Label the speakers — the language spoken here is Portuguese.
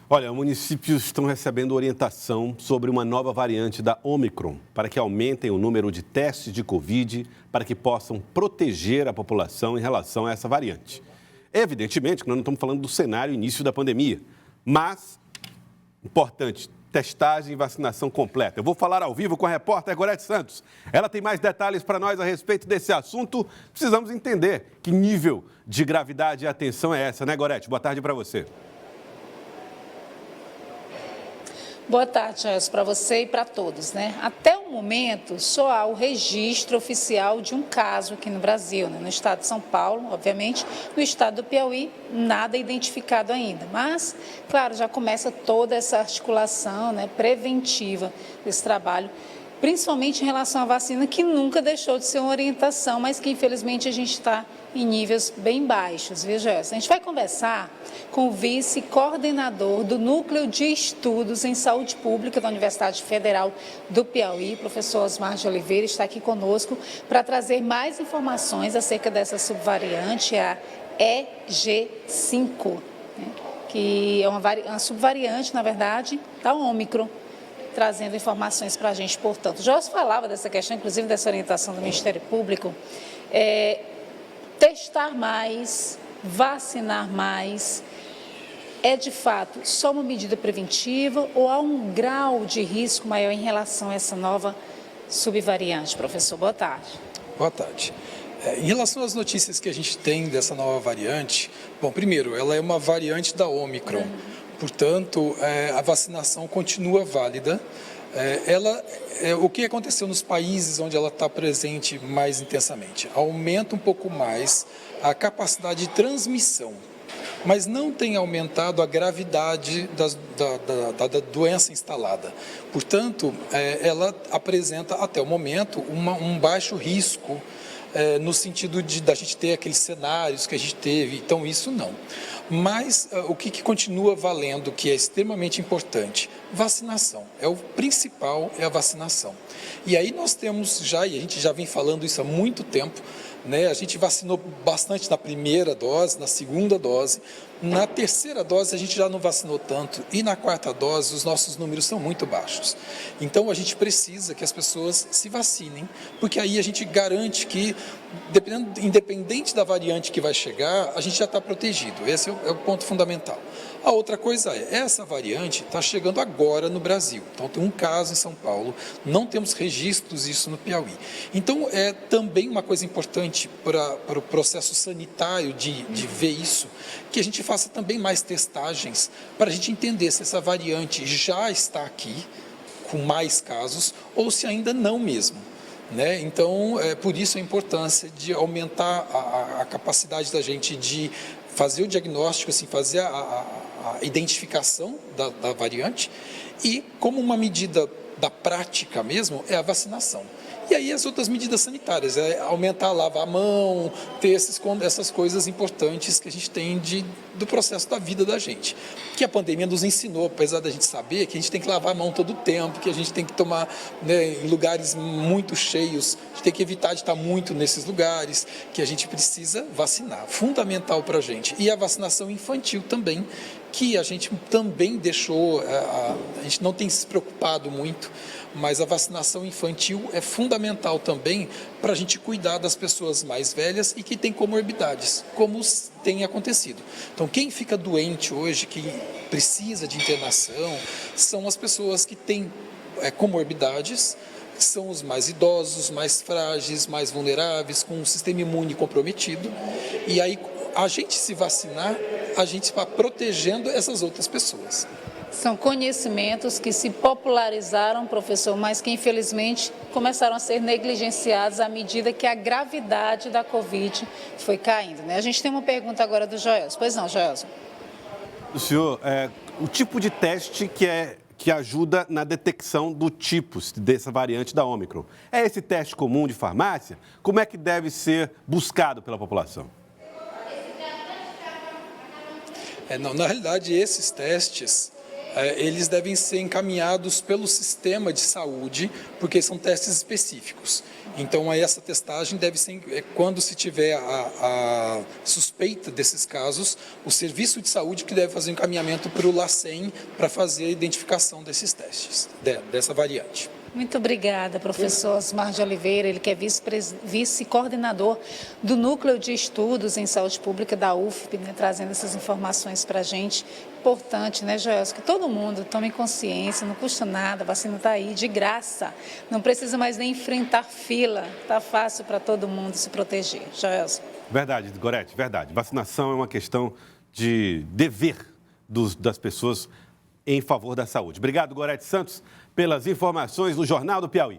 Speaker 1: Olha, municípios estão recebendo orientação sobre uma nova variante da Omicron para que aumentem o número de testes de Covid para que possam proteger a população em relação a essa variante. Evidentemente que nós não estamos falando do cenário início da pandemia, mas, importante, testagem e vacinação completa. Eu vou falar ao vivo com a repórter Gorete Santos. Ela tem mais detalhes para nós a respeito desse assunto. Precisamos entender que nível de gravidade e atenção é essa, né, Gorete? Boa tarde para você.
Speaker 2: Boa tarde, Gelson, para você e para todos, né? Até o momento, só há o registro oficial de um caso aqui no Brasil, né? No estado de São Paulo, obviamente, no estado do Piauí, nada identificado ainda. Mas, claro, já começa toda essa articulação, né, preventiva desse trabalho, principalmente em relação à vacina, que nunca deixou de ser uma orientação, mas que, infelizmente, a gente está em níveis bem baixos, viu, Gelson? A gente vai conversar com o vice-coordenador do Núcleo de Estudos em Saúde Pública da Universidade Federal do Piauí, professor Osmar de Oliveira, está aqui conosco para trazer mais informações acerca dessa subvariante, a EG5, né, que é uma subvariante, na verdade, da Ômicron, trazendo informações para a gente, portanto. Já se falava dessa questão, inclusive dessa orientação do Ministério Público, testar mais, vacinar mais, é de fato só uma medida preventiva ou há um grau de risco maior em relação a essa nova subvariante? Professor, boa tarde.
Speaker 3: Boa tarde. Em relação às notícias que a gente tem dessa nova variante, bom, primeiro, ela é uma variante da Ômicron, portanto, a vacinação continua válida. O que aconteceu nos países onde ela está presente mais intensamente? Aumenta um pouco mais a capacidade de transmissão, mas não tem aumentado a gravidade da doença instalada. Portanto, ela apresenta até o momento um baixo risco, no sentido da gente ter aqueles cenários que a gente teve, então isso não. Mas o que continua valendo, que é extremamente importante? Vacinação. O principal é a vacinação. E aí nós temos já, e a gente já vem falando isso há muito tempo, né? A gente vacinou bastante na primeira dose, na segunda dose. Na terceira dose a gente já não vacinou tanto e na quarta dose os nossos números são muito baixos. Então a gente precisa que as pessoas se vacinem, porque aí a gente garante que, independente da variante que vai chegar, a gente já está protegido. Esse é o ponto fundamental. A outra coisa essa variante está chegando agora no Brasil. Então tem um caso em São Paulo, não temos registros disso no Piauí. Então é também uma coisa importante para o processo sanitário de ver isso, que a gente faça também mais testagens para a gente entender se essa variante já está aqui, com mais casos, ou se ainda não mesmo. Né? Então, por isso a importância de aumentar a capacidade da gente de fazer o diagnóstico, assim, fazer a identificação da variante e, como uma medida da prática mesmo, é a vacinação. E aí as outras medidas sanitárias, aumentar, lavar a mão, ter essas coisas importantes que a gente tem do processo da vida da gente. Que a pandemia nos ensinou, apesar da gente saber que a gente tem que lavar a mão todo o tempo, que a gente tem que tomar, né, em lugares muito cheios, a gente tem que evitar de estar muito nesses lugares, que a gente precisa vacinar, fundamental para a gente. E a vacinação infantil também, que a gente também deixou, a gente não tem se preocupado muito, mas a vacinação infantil é fundamental também para a gente cuidar das pessoas mais velhas e que têm comorbidades, como tem acontecido. Então, quem fica doente hoje, que precisa de internação, são as pessoas que têm comorbidades, que são os mais idosos, mais frágeis, mais vulneráveis, com um sistema imune comprometido. E aí, a gente se vacinar, a gente está protegendo essas outras pessoas.
Speaker 2: São conhecimentos que se popularizaram, professor, mas que infelizmente começaram a ser negligenciados à medida que a gravidade da Covid foi caindo, né? A gente tem uma pergunta agora do Joelson. Pois não, Joelson.
Speaker 1: O senhor, o tipo de teste que ajuda na detecção do tipo dessa variante da Ômicron, é esse teste comum de farmácia? Como é que deve ser buscado pela população?
Speaker 3: Não, na realidade, esses testes, eles devem ser encaminhados pelo sistema de saúde, porque são testes específicos. Então, essa testagem deve ser, quando se tiver a suspeita desses casos, o serviço de saúde que deve fazer um encaminhamento para o LACEN para fazer a identificação desses testes, dessa variante.
Speaker 2: Muito obrigada, professor Osmar de Oliveira, ele que é vice-coordenador do Núcleo de Estudos em Saúde Pública da UFP, né, trazendo essas informações para a gente. Importante, né, Joelson, que todo mundo tome consciência, não custa nada, a vacina está aí de graça, não precisa mais nem enfrentar fila, está fácil para todo mundo se proteger. Joelson.
Speaker 1: Verdade, Gorete, verdade. Vacinação é uma questão de dever das pessoas em favor da saúde. Obrigado, Gorete Santos, pelas informações no Jornal do Piauí.